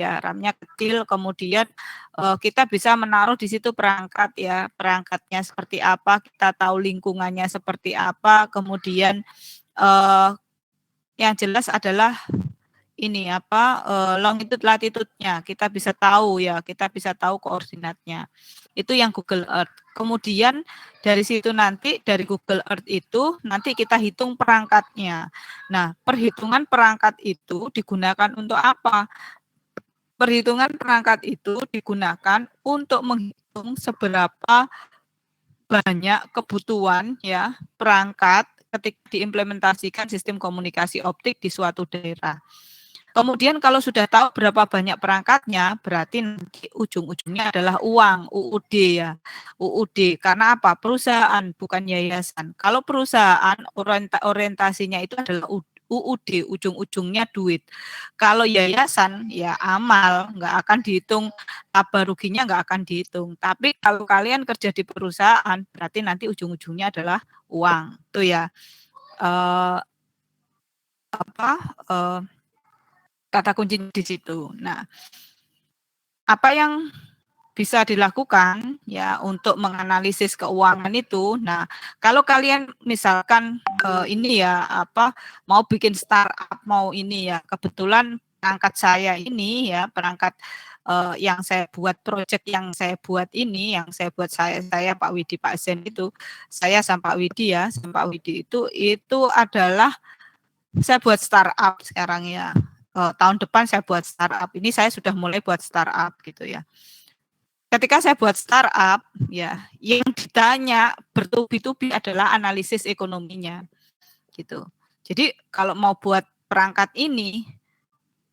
ya, RAM-nya kecil, kemudian kita bisa menaruh di situ perangkat ya, perangkatnya seperti apa, kita tahu lingkungannya seperti apa, kemudian yang jelas adalah ini apa longitude latitude-nya kita bisa tahu ya, kita bisa tahu koordinatnya. Itu yang Google Earth. Kemudian dari situ nanti dari Google Earth itu nanti kita hitung perangkatnya. Nah, perhitungan perangkat itu digunakan untuk apa? Perhitungan perangkat itu digunakan untuk menghitung seberapa banyak kebutuhan ya perangkat ketika diimplementasikan sistem komunikasi optik di suatu daerah. Kemudian kalau sudah tahu berapa banyak perangkatnya, berarti nanti ujung-ujungnya adalah uang, UUD ya. UUD, karena apa? Perusahaan, bukan yayasan. Kalau perusahaan orientasinya itu adalah UUD, ujung-ujungnya duit. Kalau yayasan, ya amal, nggak akan dihitung, laba ruginya nggak akan dihitung. Tapi kalau kalian kerja di perusahaan, berarti nanti ujung-ujungnya adalah uang. Itu ya. Kata kuncinya di situ. Nah, apa yang bisa dilakukan ya untuk menganalisis keuangan itu. Nah, kalau kalian misalkan ini ya apa mau bikin startup mau ini ya, kebetulan perangkat saya ini ya perangkat yang saya buat project yang saya buat ini yang saya buat saya Pak Widi Pak Zen itu saya sama Pak Widi ya sama Pak Widi itu adalah saya buat startup sekarang ya. Tahun depan saya buat startup. Ini saya sudah mulai buat startup gitu ya. Ketika saya buat startup, ya, yang ditanya bertubi-tubi adalah analisis ekonominya, gitu. Jadi kalau mau buat perangkat ini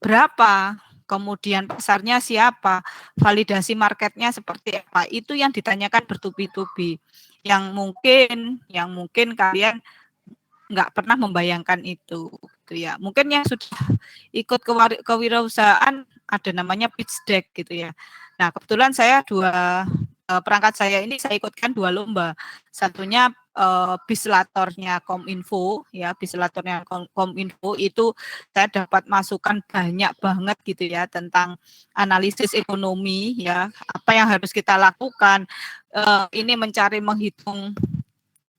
berapa, kemudian pasarnya siapa, validasi marketnya seperti apa, itu yang ditanyakan bertubi-tubi. Yang mungkin kalian nggak pernah membayangkan itu gitu ya. Mungkin yang sudah ikut kewirausahaan ada namanya pitch deck gitu ya. Nah, kebetulan saya perangkat saya ini saya ikutkan 2 lomba. Satunya bislatornya Kominfo ya, bislatornya Kominfo itu saya dapat masukan banyak banget gitu ya tentang analisis ekonomi ya, apa yang harus kita lakukan. Ini mencari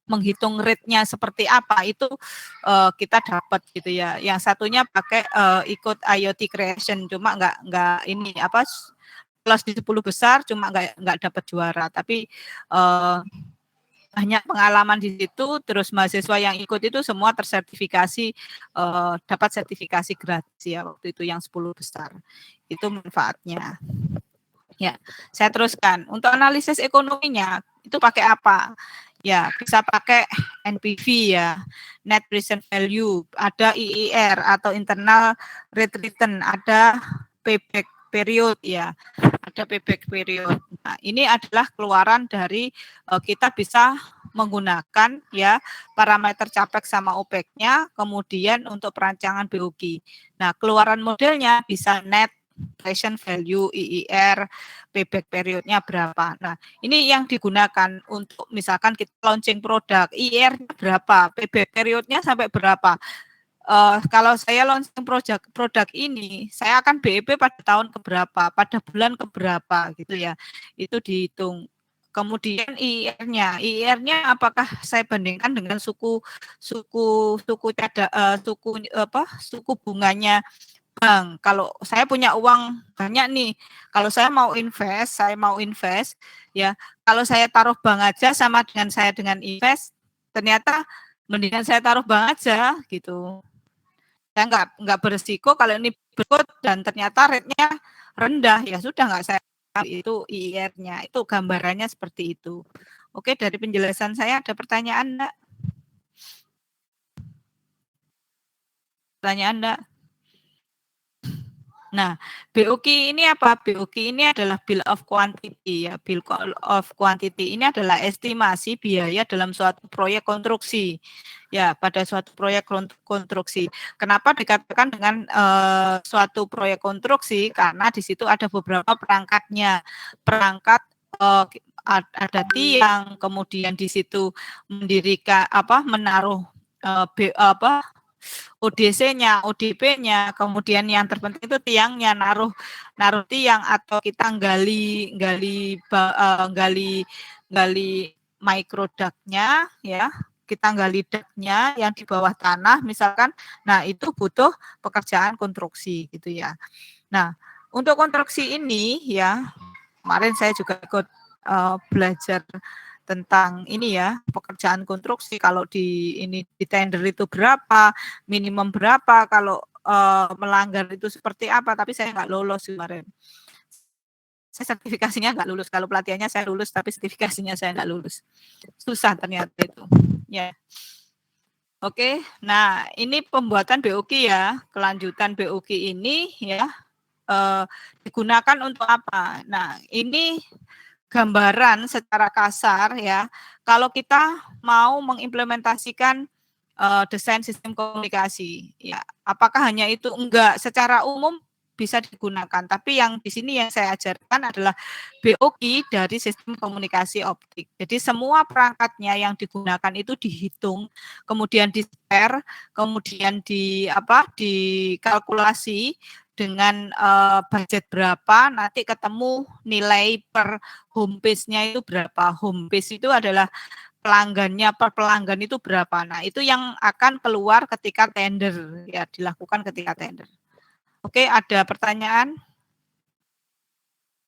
menghitung rate-nya seperti apa itu kita dapat gitu ya. Yang satunya pakai ikut IoT Creation cuma nggak ini apa kelas di 10 besar cuma nggak dapat juara tapi banyak pengalaman di situ terus mahasiswa yang ikut itu semua tersertifikasi dapat sertifikasi gratis ya waktu itu yang 10 besar. Itu manfaatnya. Ya, saya teruskan. Untuk analisis ekonominya itu pakai apa? Ya, bisa pakai NPV ya, net present value, ada IIR atau internal rate return, ada payback period ya, ada payback period. Nah, ini adalah keluaran dari kita bisa menggunakan ya parameter capex sama OPEX-nya, kemudian untuk perancangan BOG. Nah, keluaran modelnya bisa net present value, IIR, payback periodnya berapa. Nah, ini yang digunakan untuk misalkan kita launching produk, IIR berapa, payback periodnya sampai berapa. Kalau saya launching produk ini, saya akan BEP pada tahun keberapa, pada bulan keberapa gitu ya. Itu dihitung. Kemudian IIR-nya apakah saya bandingkan dengan suku bunganya Bang, kalau saya punya uang banyak nih, kalau saya mau invest, ya, kalau saya taruh bank aja sama dengan saya dengan invest, ternyata mendingan saya taruh bank aja gitu. Saya nggak beresiko kalau ini berikut dan ternyata rate-nya rendah, ya sudah nggak saya itu IIR-nya, itu gambarannya seperti itu. Oke, dari penjelasan saya ada pertanyaan enggak? Pertanyaan enggak? Nah, BOQ ini apa? BOQ ini adalah Bill of Quantity ya. Bill of Quantity ini adalah estimasi biaya dalam suatu proyek konstruksi. Ya, pada suatu proyek konstruksi. Kenapa dikatakan dengan suatu proyek konstruksi? Karena di situ ada beberapa perangkatnya. Perangkat ada tiang, kemudian di situ mendirikan menaruh ODC-nya, ODP-nya, kemudian yang terpenting itu tiangnya, naruh tiang atau kita gali microduct-nya ya, kita gali duct-nya yang di bawah tanah misalkan. Nah, itu butuh pekerjaan konstruksi gitu ya. Nah, untuk konstruksi ini ya, kemarin saya juga ikut belajar tentang ini ya, pekerjaan konstruksi. Kalau di tender itu berapa, minimum berapa, kalau melanggar itu seperti apa, tapi saya nggak lolos kemarin. Saya sertifikasinya nggak lulus. Kalau pelatihannya saya lulus, tapi sertifikasinya saya nggak lulus. Susah ternyata itu. Ya. Oke, nah ini pembuatan BOQ ya, kelanjutan BOQ ini ya digunakan untuk apa? Nah, ini gambaran secara kasar ya, kalau kita mau mengimplementasikan desain sistem komunikasi, ya apakah hanya itu? Enggak, secara umum bisa digunakan, tapi yang di sini yang saya ajarkan adalah BOQ dari sistem komunikasi optik. Jadi semua perangkatnya yang digunakan itu dihitung, kemudian di-share, kemudian dikalkulasi dengan budget berapa, nanti ketemu nilai per home page-nya itu berapa. Home page itu adalah pelanggannya, per pelanggan itu berapa. Nah, itu yang akan keluar ketika tender, ya dilakukan ketika tender. Oke, ada pertanyaan?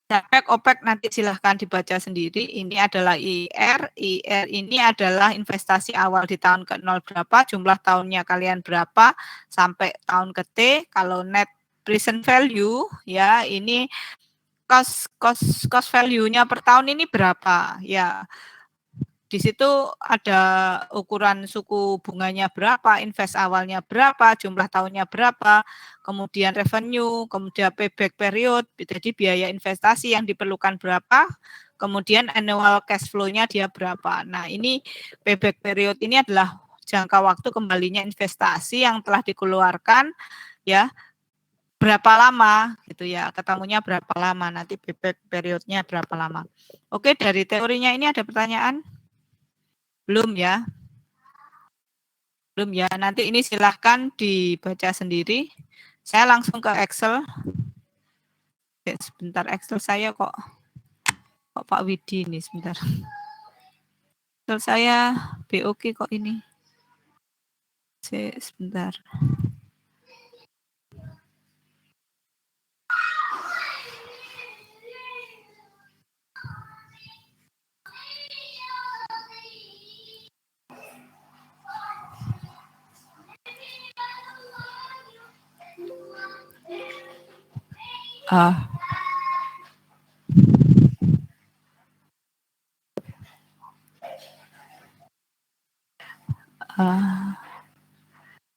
Capek, OPEC nanti silahkan dibaca sendiri. Ini adalah IR. IR ini adalah investasi awal di tahun ke-0 berapa, jumlah tahunnya kalian berapa, sampai tahun ke T. Kalau net present value, ya ini cost value-nya per tahun ini berapa, ya. Di situ ada ukuran suku bunganya berapa, invest awalnya berapa, jumlah tahunnya berapa, kemudian revenue, kemudian payback period, jadi biaya investasi yang diperlukan berapa, kemudian annual cash flow-nya dia berapa. Nah, ini payback period ini adalah jangka waktu kembalinya investasi yang telah dikeluarkan ya, berapa lama gitu ya, ketemunya berapa lama, nanti payback periodnya berapa lama. Oke, dari teorinya ini ada pertanyaan? Belum ya? Belum ya. Nanti ini silahkan dibaca sendiri. Saya langsung ke Excel. Sebentar, Excel saya kok Pak Widi ini sebentar. Excel saya BOQ kok ini. Sebentar.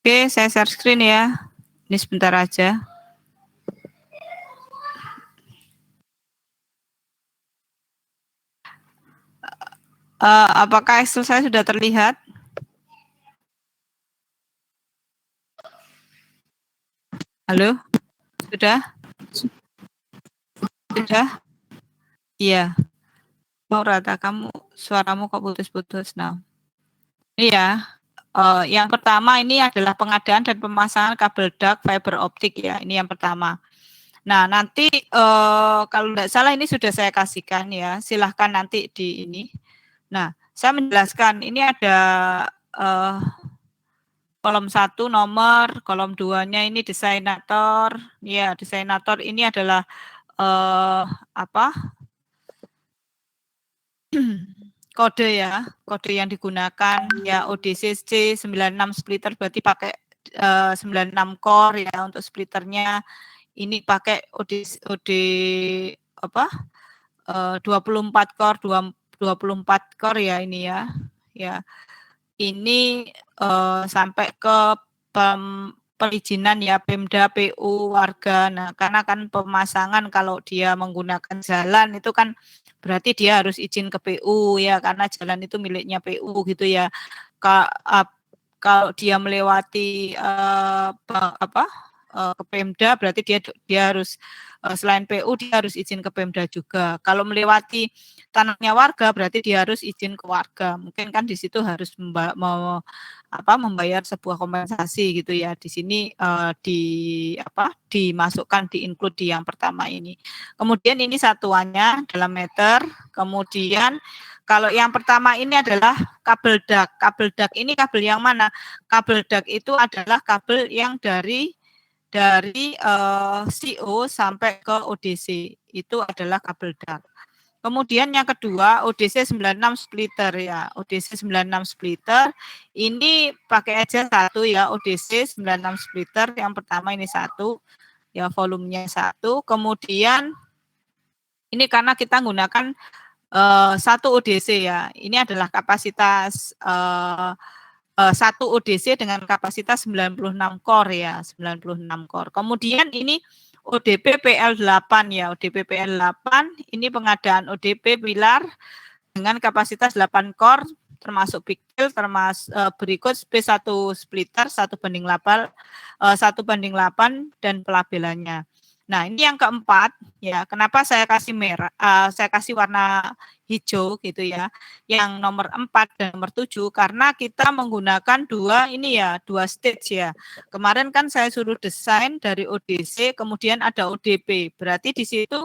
Oke, saya share screen ya. Ini sebentar aja. Apakah Excel saya sudah terlihat? Halo? Sudah? Sudah? Iya. Mau rata, suaramu kok putus-putus. Nah, iya. Yang pertama ini adalah pengadaan dan pemasangan kabel duct fiber optik ya. Ini yang pertama. Nah, nanti kalau tidak salah ini sudah saya kasihkan ya. Silahkan nanti di ini. Nah, saya menjelaskan ini ada kolom 1 nomor, kolom 2-nya ini desainator. Ya, desainator ini adalah kode ya, kode yang digunakan ya ODCC 96 splitter, berarti pakai 96 core ya untuk splitternya. Ini pakai OD 24 core, 24 core ya ini ya. Ya. Ini sampai ke perizinan ya Pemda, PU, warga. Nah, karena kan pemasangan kalau dia menggunakan jalan itu kan berarti dia harus izin ke PU ya, karena jalan itu miliknya PU gitu ya. Kalau dia melewati ke Pemda, berarti dia harus selain PU dia harus izin ke Pemda juga. Kalau melewati tanahnya warga berarti dia harus izin ke warga. Mungkin kan di situ harus membayar sebuah kompensasi gitu ya. Di sini dimasukkan include di yang pertama ini. Kemudian ini satuannya dalam meter. Kemudian kalau yang pertama ini adalah kabel dak. Kabel dak ini kabel yang mana? Kabel dak itu adalah kabel yang dari CO sampai ke ODC. Itu adalah kabel dak. Kemudian yang kedua ODC 96 splitter ya. ODC 96 splitter ini pakai aja satu ya, ODC 96 splitter. Yang pertama ini satu ya, volumenya satu. Kemudian ini karena kita menggunakan satu ODC ya. Ini adalah kapasitas satu ODC dengan kapasitas 96 core ya, 96 core. Kemudian ini ODP PL8 ya, ODP PL8 ini pengadaan ODP pilar dengan kapasitas 8 core termasuk pixel, termasuk berikut P1 splitter 1:8 dan pelabelannya. Nah, ini yang keempat ya. Kenapa saya kasih merah? Saya kasih warna hijau gitu ya. Yang nomor 4 dan nomor 7 karena kita menggunakan dua stage ya. Kemarin kan saya suruh desain dari ODC, kemudian ada ODP. Berarti di situ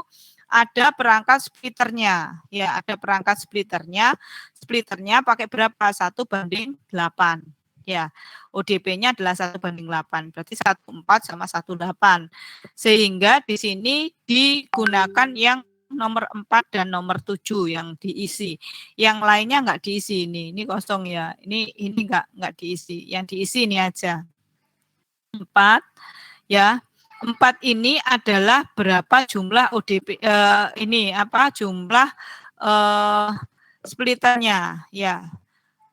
ada perangkat splitternya. Ya, ada perangkat splitternya. Splitternya pakai berapa? 1:8. Ya, ODP-nya adalah 1:8, berarti 14 sama 18. Sehingga di sini digunakan yang nomor 4 dan nomor 7 yang diisi. Yang lainnya enggak diisi ini kosong ya. Ini enggak diisi. Yang diisi ini aja. 4 ya. 4 ini adalah berapa jumlah ODP jumlah splitternya ya.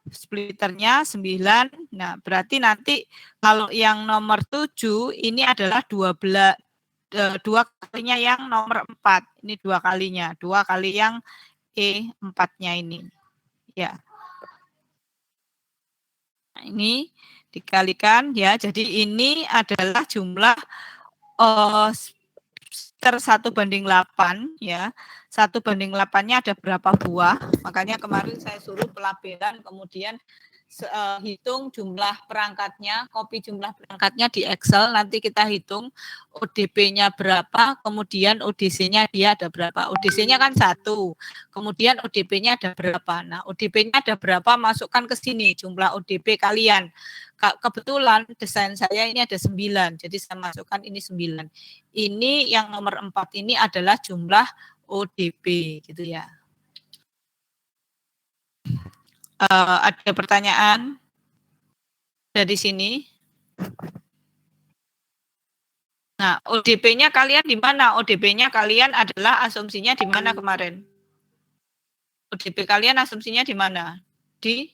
Splitternya 9. Nah, berarti nanti kalau yang nomor 7 ini adalah 12 dua kalinya yang nomor 4. Ini 2 kalinya, 2 kali yang E4-nya ini. Ya. Nah, ini dikalikan ya. Jadi ini adalah jumlah splitter 1:8 ya. 1:8-nya ada berapa buah? Makanya kemarin saya suruh pelabelan, kemudian hitung jumlah perangkatnya, copy jumlah perangkatnya di Excel, nanti kita hitung ODP-nya berapa, kemudian ODC-nya dia ada berapa. ODC-nya kan 1, kemudian ODP-nya ada berapa. Nah, ODP-nya ada berapa, masukkan ke sini jumlah ODP kalian. Kebetulan desain saya ini ada 9, jadi saya masukkan ini 9. Ini yang nomor 4 ini adalah jumlah ODP gitu ya. Ada pertanyaan dari sini? Nah, ODP-nya kalian di mana? ODP-nya kalian adalah asumsinya di mana kemarin? ODP kalian asumsinya di mana? Di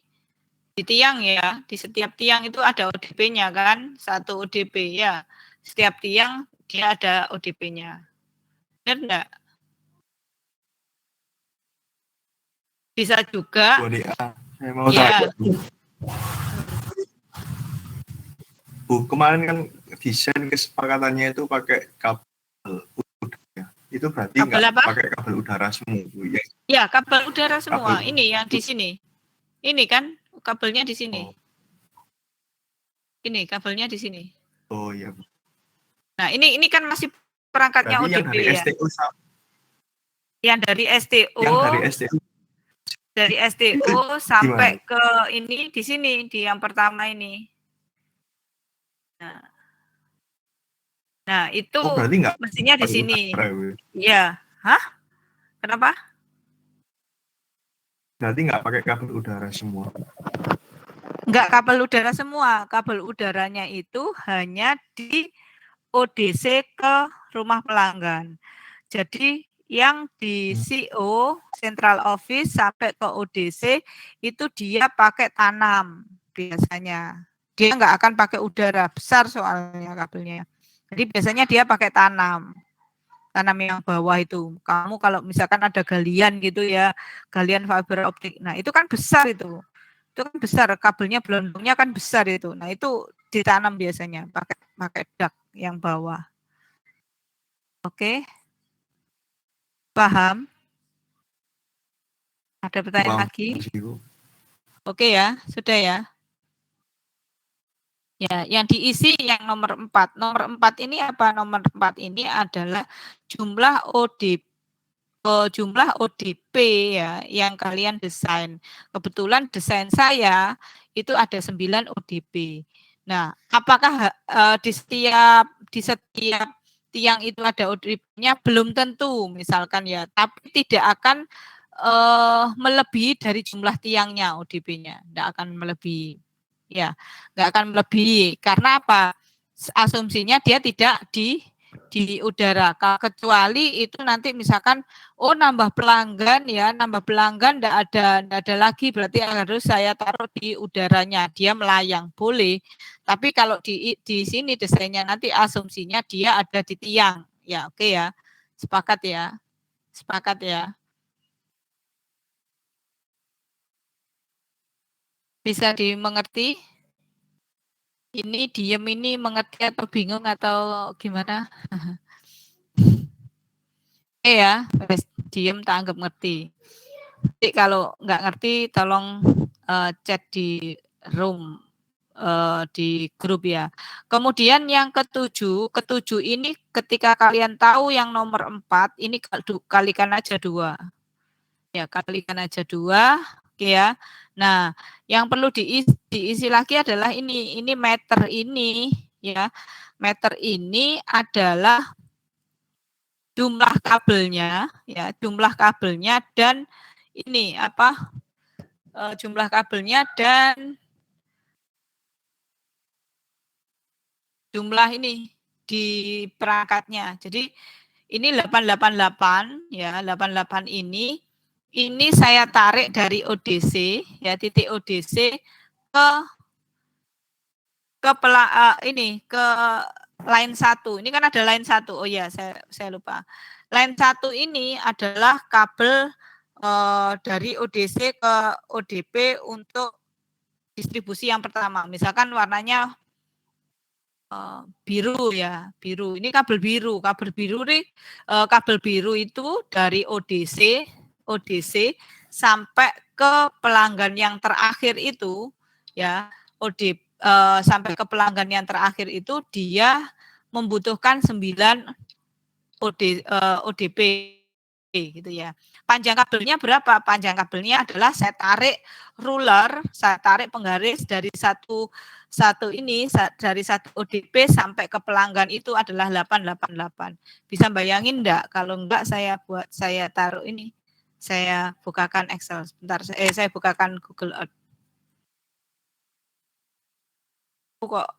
tiang ya. Di setiap tiang itu ada ODP-nya kan? 1 ODP ya. Setiap tiang dia ada ODP-nya. Benar enggak? Bisa juga. Saya mau tanya, Bu, kemarin kan desain kesepakatannya itu pakai kabel udara. Itu berarti nggak pakai kabel udara semua, Bu? Ya, kabel udara semua. Ini yang di sini. Ini kan kabelnya di sini. Oh. Ini kabelnya di sini. Oh iya, Bu. Nah, ini kan masih perangkatnya berarti ODP ya. Yang dari STO. Dari STO sampai ke ini di sini, di yang pertama ini. Nah itu mestinya di sini. Iya. Hah? Kenapa? Berarti nggak pakai kabel udara semua? Nggak kabel udara semua. Kabel udaranya itu hanya di ODC ke rumah pelanggan. Jadi yang di CO, Central Office, sampai ke ODC, itu dia pakai tanam biasanya. Dia nggak akan pakai udara, besar soalnya kabelnya. Jadi biasanya dia pakai tanam yang bawah itu. Kamu kalau misalkan ada galian gitu ya, galian fiber optik, nah itu kan besar itu. Itu kan besar, kabelnya belondongnya kan besar itu. Nah itu ditanam biasanya, pakai dak. yang bawah. Oke. Paham? Ada pertanyaan lagi? Oke ya, sudah ya. Ya, yang diisi yang nomor 4. Nomor 4 ini apa? Nomor 4 ini adalah jumlah ODP ya yang kalian desain. Kebetulan desain saya itu ada 9 ODP. Nah, apakah di setiap tiang itu ada ODP-nya? Belum tentu misalkan ya, tapi tidak akan melebihi dari jumlah tiangnya ODP-nya, tidak akan melebihi. Ya, nggak akan melebihi. Karena apa? Asumsinya dia tidak di udara. Kecuali itu nanti misalkan, oh nambah pelanggan ya, nambah pelanggan nggak ada lagi, berarti harus saya taruh di udaranya, dia melayang, boleh. Tapi kalau di sini desainnya nanti asumsinya dia ada di tiang. Ya, oke ya. Sepakat ya. Sepakat ya. Bisa dimengerti? Ini diem ini mengerti atau bingung atau gimana? Ya, diem tak anggap ngerti. Jadi kalau nggak ngerti tolong chat di room, di grup ya. Kemudian yang ketujuh ini ketika kalian tahu yang nomor 4, ini kalikan aja 2. Ya, kalikan aja 2, oke ya. Nah, yang perlu diisi lagi adalah ini meter ini ya. Meter ini adalah jumlah kabelnya ya, jumlah kabelnya dan ini apa? Jumlah kabelnya dan jumlah ini di perangkatnya. Jadi ini 888 ya, 88 ini saya tarik dari ODC ya, titik ODC ke ke line 1. Ini kan ada line 1. Oh ya, saya lupa. Line 1 ini adalah kabel dari ODC ke ODP untuk distribusi yang pertama. Misalkan warnanya biru ya, biru. Ini kabel biru. Kabel biru itu dari ODC sampai ke pelanggan yang terakhir itu ya, sampai ke pelanggan yang terakhir itu dia membutuhkan 9 ODP gitu ya. Panjang kabelnya berapa? Panjang kabelnya adalah saya tarik ruler, saya tarik penggaris dari satu dari satu ODP sampai ke pelanggan itu adalah 888. Bisa bayangin enggak? Kalau enggak saya taruh ini. Saya bukakan Excel sebentar. Saya bukakan Google Earth. Kok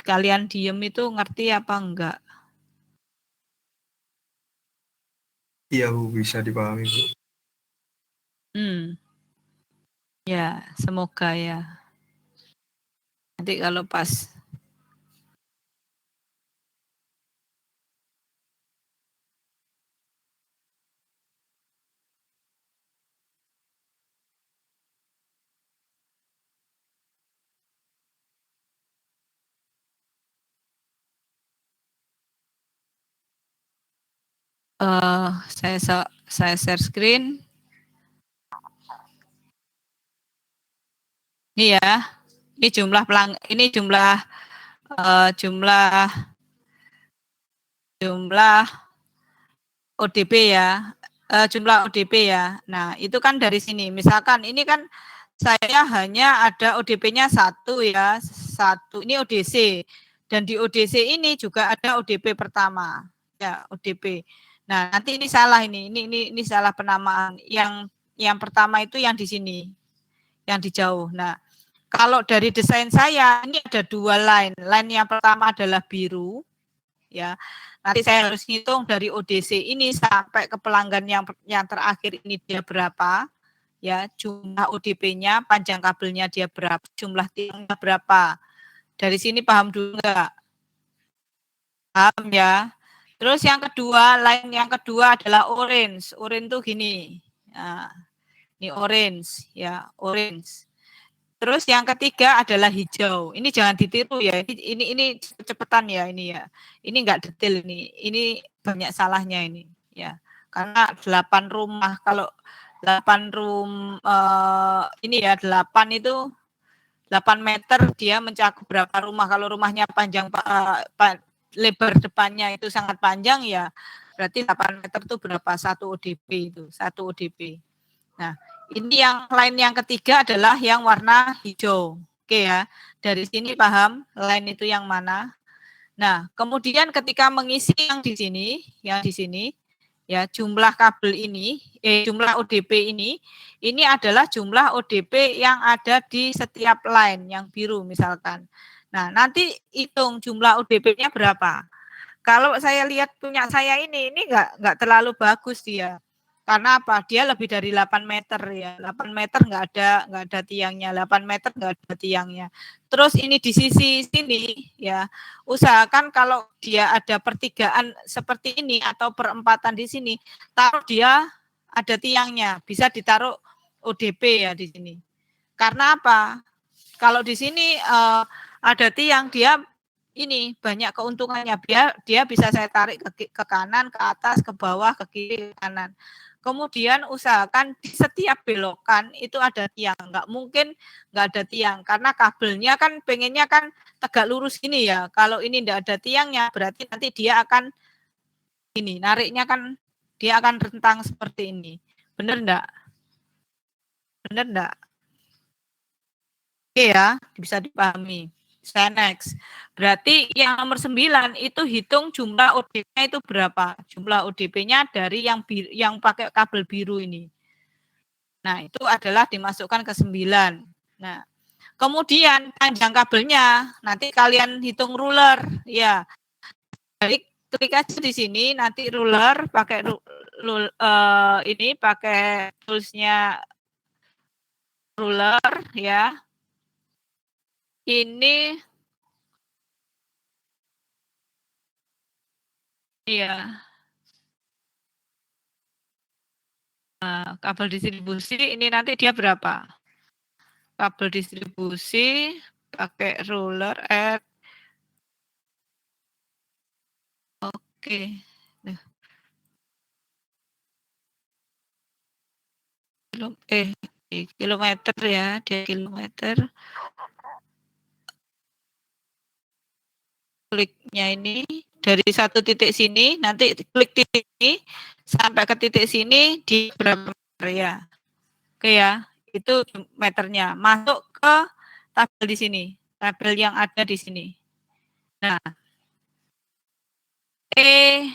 kalian diem itu ngerti apa enggak? Iya Bu, bisa dipahami Bu. Ya, semoga ya. Nanti kalau pas saya share screen. Ini ya, ini jumlah ODP ya, jumlah ODP ya. Nah, itu kan dari sini. Misalkan ini kan saya hanya ada ODP-nya 1 ya, 1. Ini ODC. Dan di ODC ini juga ada ODP pertama. Ya, ODP. Nah, nanti ini salah ini salah penamaan. Yang pertama itu yang di sini. Yang di jauh. Nah, kalau dari desain saya ini ada 2 line. Line yang pertama adalah biru ya. Nanti saya harus hitung dari ODC ini sampai ke pelanggan yang terakhir ini dia berapa ya, jumlah ODP-nya, panjang kabelnya dia berapa, jumlah tiangnya berapa. Dari sini paham dulu enggak? Paham ya. Terus yang kedua, line yang kedua adalah orange. Orange tuh gini. Nah, ini orange ya, orange. Terus yang ketiga adalah hijau. Ini jangan ditiru ya. Ini kecepatan ya ini ya. Ini enggak detail ini. Ini banyak salahnya ini ya. Karena 8 rumah, kalau 8 ini ya 8 itu 8 meter dia mencakup berapa rumah. Kalau rumahnya panjang lebar depannya itu sangat panjang ya. Berarti 8 meter itu berapa? 1 ODP itu, 1 ODP. Nah, ini yang line yang ketiga adalah yang warna hijau. Oke ya. Dari sini paham line itu yang mana? Nah, kemudian ketika mengisi yang di sini ya jumlah kabel ini, jumlah ODP ini adalah jumlah ODP yang ada di setiap line yang biru misalkan. Nah, nanti hitung jumlah ODP-nya berapa. Kalau saya lihat punya saya ini nggak terlalu bagus dia. Karena apa? Dia lebih dari 8 meter ya. 8 meter nggak ada tiangnya. 8 meter nggak ada tiangnya. Terus ini di sisi sini ya. Usahakan kalau dia ada pertigaan seperti ini atau perempatan di sini, taruh dia ada tiangnya. Bisa ditaruh ODP ya di sini. Karena apa? Kalau di sini ada tiang, dia ini banyak keuntungannya. Dia bisa saya tarik ke kanan, ke atas, ke bawah, ke kiri, ke kanan. Kemudian usahakan di setiap belokan itu ada tiang. Nggak mungkin nggak ada tiang. Karena kabelnya kan pengennya kan tegak lurus gini ya. Kalau ini nggak ada tiangnya, berarti nanti dia akan ini, nariknya kan dia akan rentang seperti ini. Benar enggak? Benar enggak? Oke ya, bisa dipahami. Saya next. Berarti yang nomor 9 itu hitung jumlah ODP-nya itu berapa? Jumlah ODP-nya dari yang pakai kabel biru ini. Nah, itu adalah dimasukkan ke 9. Nah, kemudian panjang kabelnya nanti kalian hitung ruler ya. Jadi klik aja di sini nanti ruler pakai ini pakai toolsnya ruler ya. Ini iya. Kabel distribusi ini nanti dia berapa? Kabel distribusi pakai ruler oke. Nah, kilometer ya, dia kilometer. Kliknya ini dari satu titik sini, nanti klik titik ini sampai ke titik sini di berapa meter ya. Oke ya, itu meternya. Masuk ke tabel di sini, tabel yang ada di sini. Nah, ini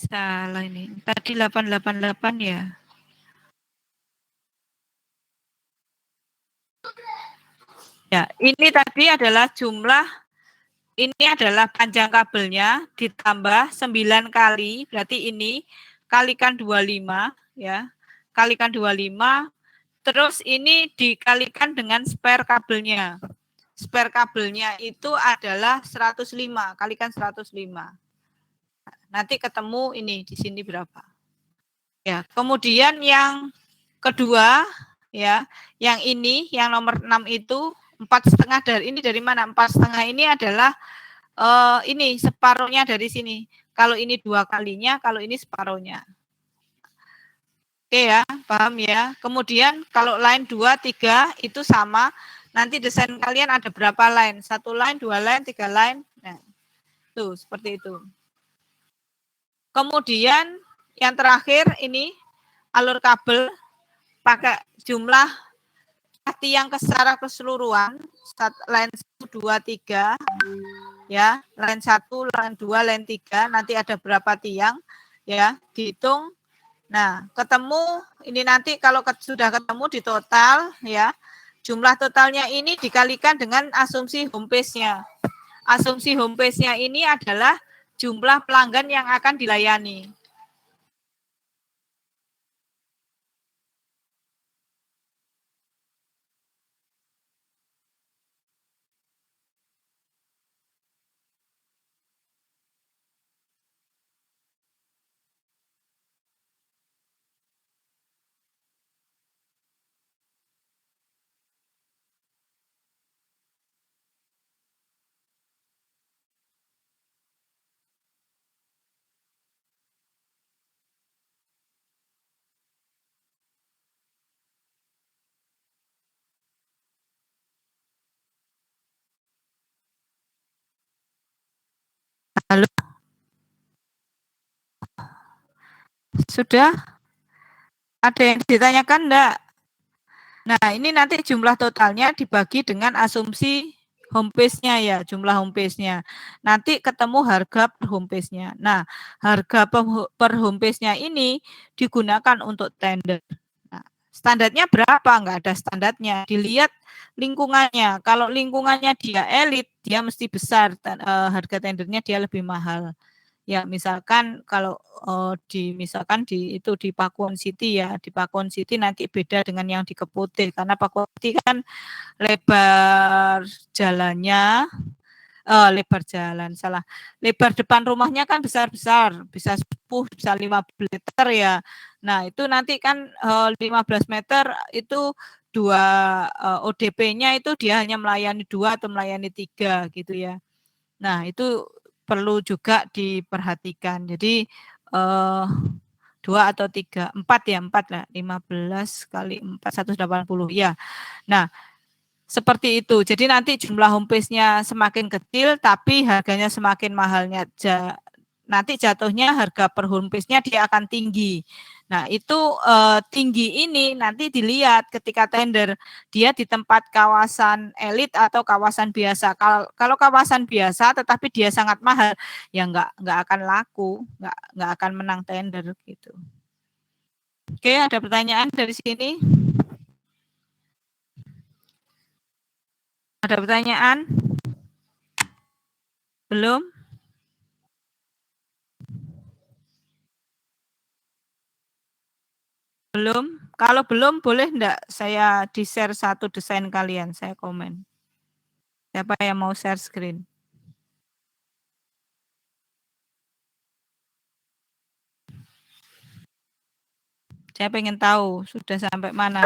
salah ini. Tadi 888 ya. Ya, ini tadi adalah jumlah, ini adalah panjang kabelnya ditambah 9 kali, berarti ini kalikan 25 ya. Kalikan 25, terus ini dikalikan dengan spare kabelnya. Spare kabelnya itu adalah 105, kalikan 105. Nanti ketemu ini di sini berapa. Ya, kemudian yang kedua ya, yang ini yang nomor 6 itu 4,5 dari mana? 4,5 ini adalah ini separuhnya dari sini. Kalau ini 2 kalinya, kalau ini separuhnya. Oke ya, paham ya. Kemudian kalau line 2, 3 itu sama. Nanti desain kalian ada berapa line? 1 line, 2 line, 3 line. Nah, tuh seperti itu. Kemudian yang terakhir ini alur kabel pakai jumlah tiang secara keseluruhan, line 1, 2, 3 ya, line 1, line 2, line 3, nanti ada berapa tiang ya, dihitung. Nah, ketemu ini nanti kalau sudah ketemu di total ya, jumlah totalnya ini dikalikan dengan asumsi home base-nya. Asumsi home base-nya ini adalah jumlah pelanggan yang akan dilayani. Halo? Sudah? Ada yang ditanyakan enggak? Nah, ini nanti jumlah totalnya dibagi dengan asumsi homepage-nya ya, jumlah homepage-nya. Nanti ketemu harga per homepage-nya. Nah, harga per homepage-nya ini digunakan untuk tender. Nah, standarnya berapa? Enggak ada standarnya. Dilihat lingkungannya. Kalau lingkungannya dia elit, dia mesti besar. Harga tendernya dia lebih mahal. Ya, misalkan kalau misalkan di Pakuwon City ya, di Pakuwon City nanti beda dengan yang di Keputih karena Pakuwon City kan lebar jalannya, lebar jalan salah, lebar depan rumahnya kan besar-besar, bisa 10, bisa 15 meter ya. Nah itu nanti kan 15 meter itu dua ODP-nya itu dia hanya melayani 2 atau melayani 3 gitu ya. Nah itu perlu juga diperhatikan. Jadi 2 atau 3, 4 ya, 4 lah, 15 kali 4, 180 ya. Nah, seperti itu. Jadi nanti jumlah homepage-nya semakin kecil, tapi harganya semakin mahalnya. Nanti jatuhnya harga per homepage-nya dia akan tinggi. Nah, itu tinggi ini nanti dilihat ketika tender dia di tempat kawasan elit atau kawasan biasa. Kalau kawasan biasa tetapi dia sangat mahal, ya nggak akan laku, nggak akan menang tender gitu. Oke, ada pertanyaan dari sini? Ada pertanyaan? Belum? Belum? Kalau belum boleh enggak saya di-share satu desain kalian, saya komen. Siapa yang mau share screen? Saya pengen tahu sudah sampai mana.